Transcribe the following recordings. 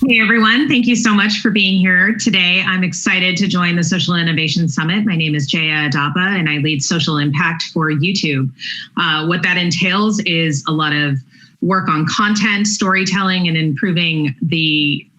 Hey everyone, thank you so much for being here today. I'm excited to join the Social Innovation Summit. My name is Jaya Adapa and I lead social impact for YouTube. What that entails is a lot of work on content, storytelling, and improving the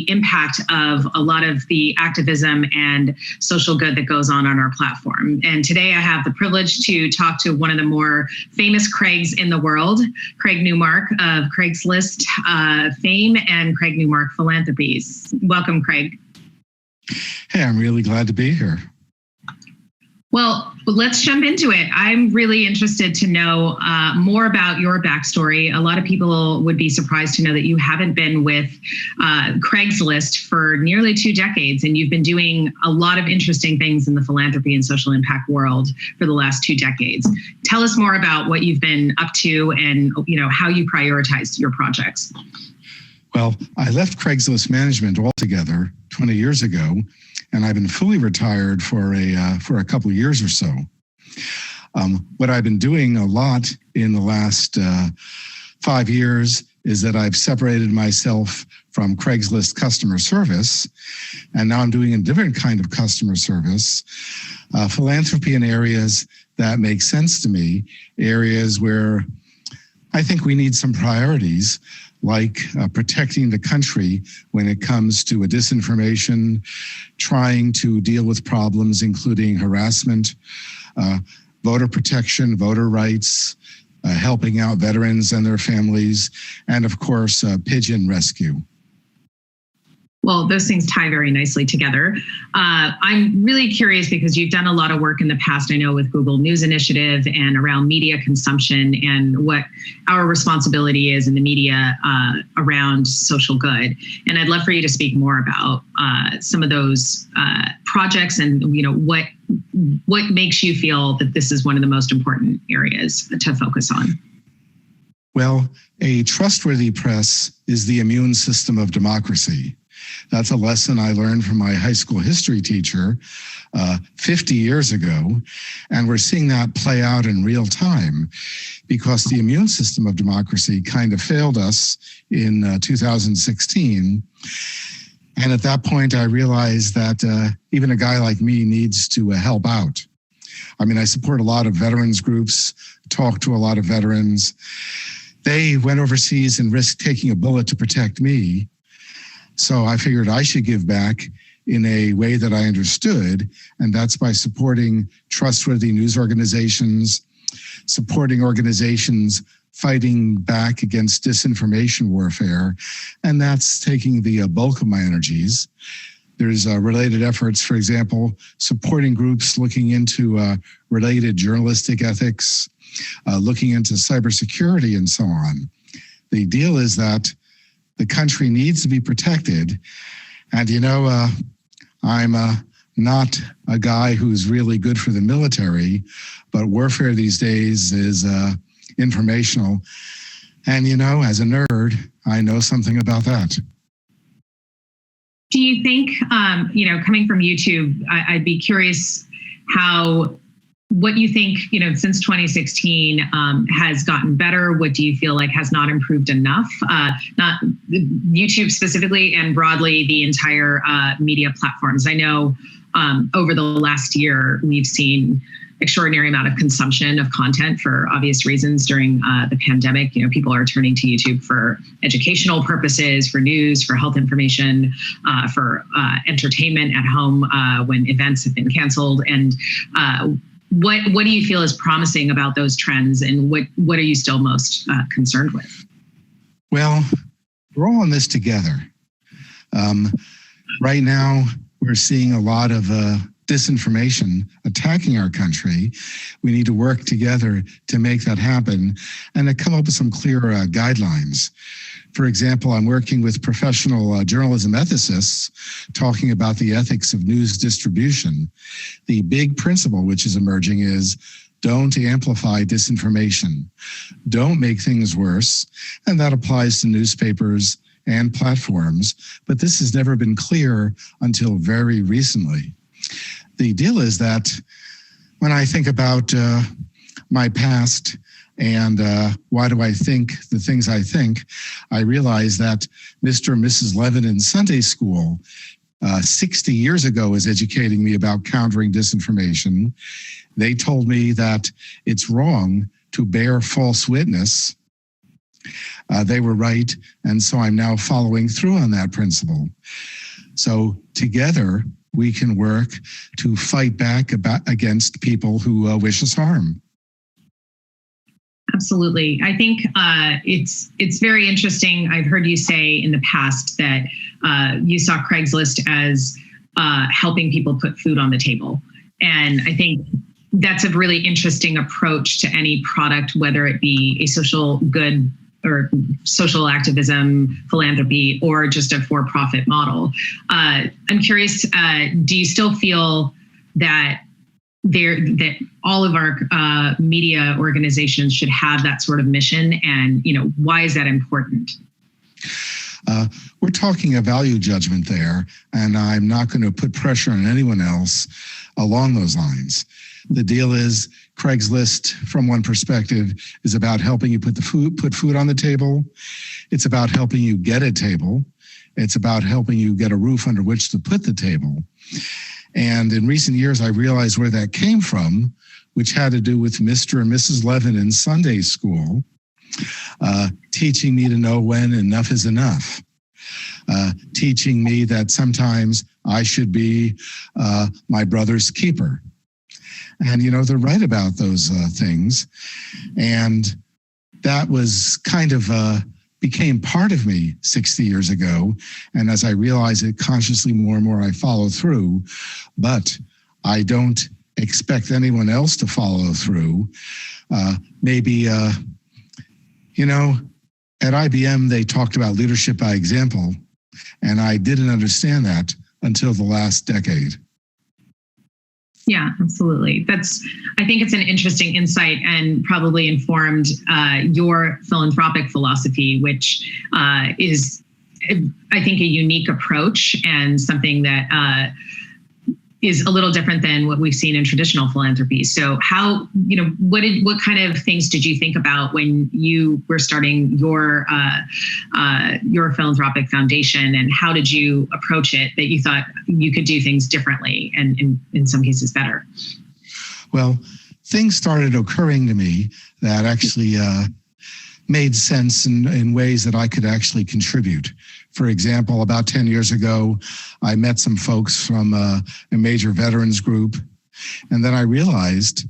impact of a lot of the activism and social good that goes on our platform. And today I have the privilege to talk to one of the more famous Craigs in the world, Craig Newmark of Craigslist fame and Craig Newmark Philanthropies. Welcome, Craig. Hey, I'm really glad to be here. Well, let's jump into it. I'm really interested to know more about your backstory. A lot of people would be surprised to know that you haven't been with Craigslist for nearly 2 decades, and you've been doing a lot of interesting things in the philanthropy and social impact world for the last 2 decades. Tell us more about what you've been up to and how you prioritized your projects. Well, I left Craigslist management altogether 20 years ago, and I've been fully retired for a couple of years or so. What I've been doing a lot in the last 5 years is that I've separated myself from Craigslist customer service, and now I'm doing a different kind of customer service, philanthropy in areas that make sense to me, areas where I think we need some priorities, like protecting the country when it comes to disinformation, trying to deal with problems including harassment, voter protection, voter rights, helping out veterans and their families, and of course, pigeon rescue. Well, those things tie very nicely together. I'm really curious because you've done a lot of work in the past, I know, with Google News Initiative and around media consumption and what our responsibility is in the media around social good. And I'd love for you to speak more about some of those projects and what makes you feel that this is one of the most important areas to focus on. Well, a trustworthy press is the immune system of democracy. That's a lesson I learned from my high school history teacher 50 years ago. And we're seeing that play out in real time because the immune system of democracy kind of failed us in 2016. And at that point, I realized that even a guy like me needs to help out. I mean, I support a lot of veterans groups, talk to a lot of veterans. They went overseas and risked taking a bullet to protect me. So I figured I should give back in a way that I understood, and that's by supporting trustworthy news organizations, supporting organizations fighting back against disinformation warfare, and that's taking the bulk of my energies. There's related efforts, for example, supporting groups looking into related journalistic ethics, looking into cybersecurity and so on. The deal is that the country needs to be protected. And, I'm not a guy who's really good for the military, but warfare these days is informational. And, as a nerd, I know something about that. Do you think, coming from YouTube, I'd be curious what you think, since 2016 has gotten better? What do you feel like has not improved enough? Not YouTube specifically, and broadly the entire media platforms. I know over the last year, we've seen extraordinary amount of consumption of content for obvious reasons during the pandemic. People are turning to YouTube for educational purposes, for news, for health information, for entertainment at home when events have been canceled. And what do you feel is promising about those trends, and what are you still most concerned with? Well, we're all in this together. Right now, we're seeing a lot of disinformation attacking our country. We need to work together to make that happen and to come up with some clear guidelines. For example, I'm working with professional journalism ethicists talking about the ethics of news distribution. The big principle which is emerging is don't amplify disinformation. Don't make things worse. And that applies to newspapers and platforms. But this has never been clear until very recently. The deal is that when I think about my past, And why do I think the things I think? I realize that Mr. and Mrs. Levin in Sunday school 60 years ago was educating me about countering disinformation. They told me that it's wrong to bear false witness. They were right, and so I'm now following through on that principle. So together, we can work to fight back against people who wish us harm. Absolutely. I think it's very interesting. I've heard you say in the past that you saw Craigslist as helping people put food on the table. And I think that's a really interesting approach to any product, whether it be a social good or social activism, philanthropy, or just a for-profit model. I'm curious, do you still feel that that all of our media organizations should have that sort of mission? And why is that important? We're talking a value judgment there, and I'm not going to put pressure on anyone else along those lines. The deal is Craigslist, from one perspective, is about helping you put food on the table. It's about helping you get a table. It's about helping you get a roof under which to put the table. And in recent years, I realized where that came from, which had to do with Mr. and Mrs. Levin in Sunday school, teaching me to know when enough is enough, teaching me that sometimes I should be my brother's keeper. And, they're right about those things. And that was kind of became part of me 60 years ago. And as I realize it consciously more and more, I follow through. But I don't expect anyone else to follow through. Maybe, at IBM, they talked about leadership by example. And I didn't understand that until the last decade. Yeah, absolutely. I think it's an interesting insight and probably informed your philanthropic philosophy, which is, I think, a unique approach and something that is a little different than what we've seen in traditional philanthropy. So how, what kind of things did you think about when you were starting your philanthropic foundation, and how did you approach it that you thought you could do things differently and in some cases better? Well, things started occurring to me that actually made sense in ways that I could actually contribute. For example, about 10 years ago, I met some folks from a major veterans group, and then I realized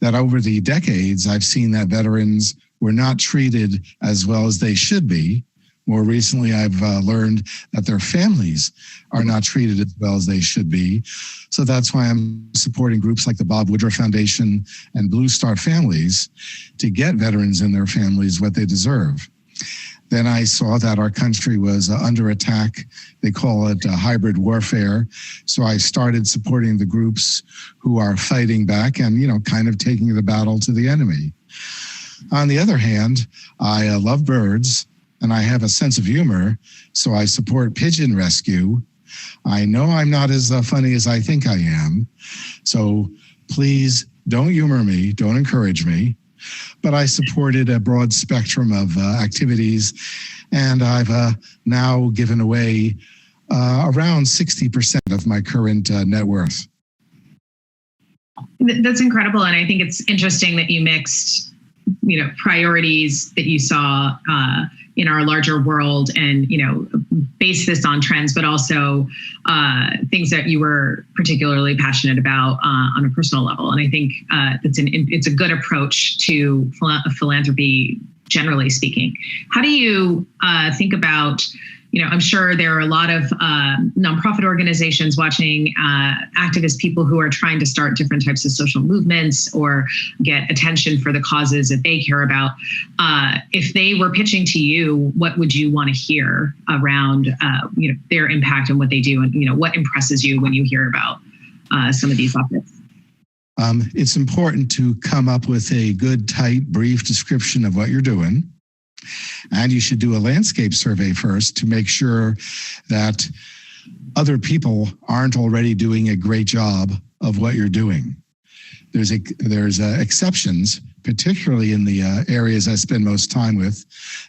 that over the decades, I've seen that veterans were not treated as well as they should be. More recently, I've learned that their families are not treated as well as they should be. So that's why I'm supporting groups like the Bob Woodruff Foundation and Blue Star Families to get veterans and their families what they deserve. Then I saw that our country was under attack. They call it hybrid warfare. So I started supporting the groups who are fighting back and, kind of taking the battle to the enemy. On the other hand, I love birds and I have a sense of humor. So I support pigeon rescue. I know I'm not as funny as I think I am. So please don't humor me. Don't encourage me. But I supported a broad spectrum of activities, and I've now given away around 60% of my current net worth. That's incredible, and I think it's interesting that you mixed, priorities that you saw in our larger world, and base this on trends, but also things that you were particularly passionate about on a personal level. And I think it's a good approach to philanthropy, generally speaking. How do you think about, I'm sure there are a lot of nonprofit organizations watching, activist people who are trying to start different types of social movements or get attention for the causes that they care about. If they were pitching to you, what would you want to hear around, their impact and what they do, and what impresses you when you hear about some of these topics? It's important to come up with a good, tight, brief description of what you're doing. And you should do a landscape survey first to make sure that other people aren't already doing a great job of what you're doing. there's exceptions, particularly in the areas I spend most time with,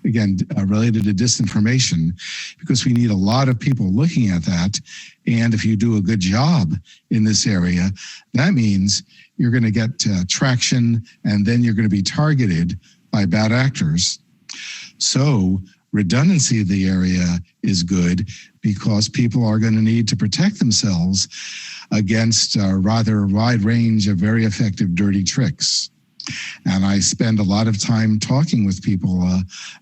again, related to disinformation, because we need a lot of people looking at that. And if you do a good job in this area, that means you're going to get traction, and then you're going to be targeted by bad actors. So redundancy of the area is good because people are going to need to protect themselves against a rather wide range of very effective dirty tricks. And I spend a lot of time talking with people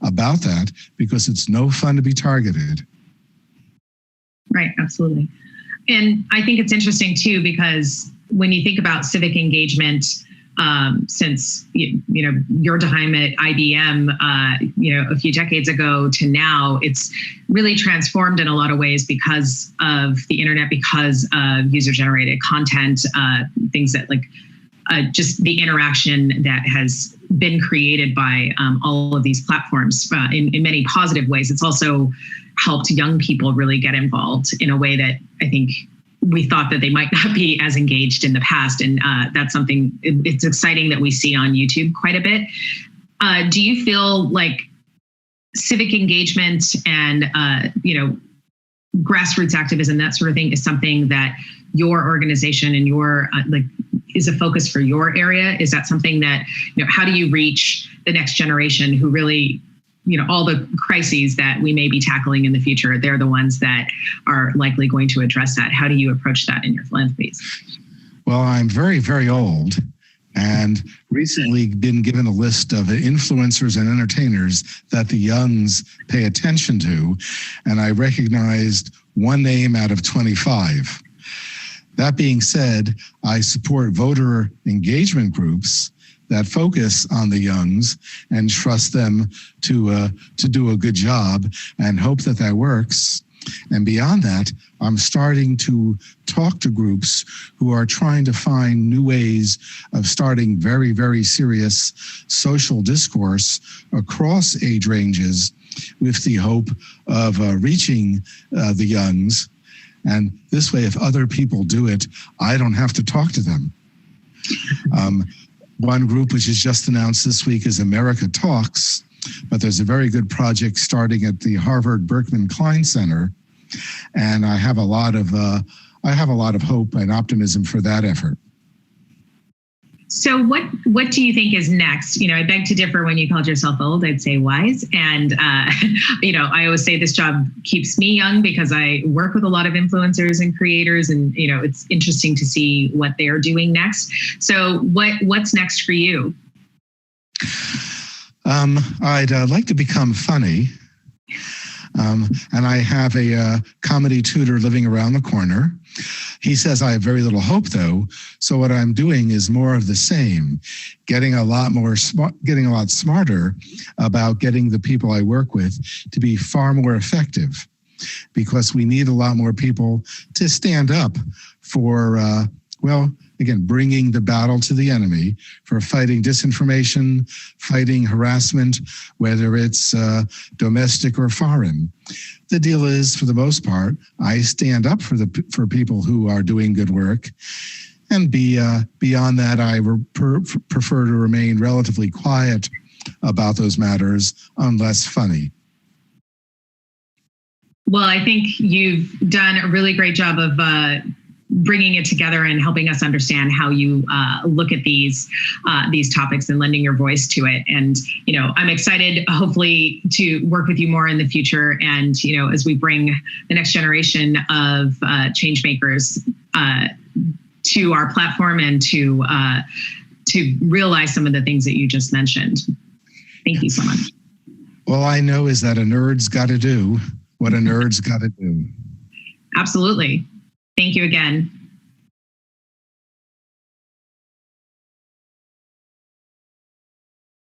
about that because it's no fun to be targeted. Right, absolutely. And I think it's interesting too, because when you think about civic engagement, since your time at IBM, a few decades ago to now, it's really transformed in a lot of ways because of the internet, because of user-generated content, things that just the interaction that has been created by all of these platforms in many positive ways. It's also helped young people really get involved in a way that I think we thought that they might not be as engaged in the past. And that's something, it's exciting that we see on YouTube quite a bit. Do you feel like civic engagement and, grassroots activism, that sort of thing, is something that your organization and your, is a focus for your area? Is that something that, how do you reach the next generation who really, all the crises that we may be tackling in the future, they're the ones that are likely going to address that. How do you approach that in your philanthropies? Well, I'm very, very old and recently been given a list of influencers and entertainers that the youngs pay attention to. And I recognized one name out of 25. That being said, I support voter engagement groups that focus on the youngs and trust them to do a good job and hope that that works. And beyond that, I'm starting to talk to groups who are trying to find new ways of starting very, very serious social discourse across age ranges with the hope of reaching the youngs. And this way, if other people do it, I don't have to talk to them. One group which is just announced this week is America Talks, but there's a very good project starting at the Harvard Berkman Klein Center, and I have a lot of hope and optimism for that effort. So what do you think is next? I beg to differ. When you called yourself old, I'd say wise. And, I always say this job keeps me young because I work with a lot of influencers and creators, and, it's interesting to see what they're doing next. So what's next for you? I'd like to become funny. And I have a comedy tutor living around the corner. He says I have very little hope, though. So what I'm doing is more of the same, getting a lot smarter about getting the people I work with to be far more effective, because we need a lot more people to stand up for, bringing the battle to the enemy, for fighting disinformation, fighting harassment, whether it's domestic or foreign. The deal is, for the most part, I stand up for people who are doing good work. And beyond that, I prefer to remain relatively quiet about those matters, unless funny. Well, I think you've done a really great job of bringing it together and helping us understand how you look at these topics and lending your voice to it. And, I'm excited, hopefully, to work with you more in the future. And, as we bring the next generation of change makers to our platform and to realize some of the things that you just mentioned. Thank you so much. All I know is that a nerd's got to do what a nerd's got to do. Absolutely. Thank you again.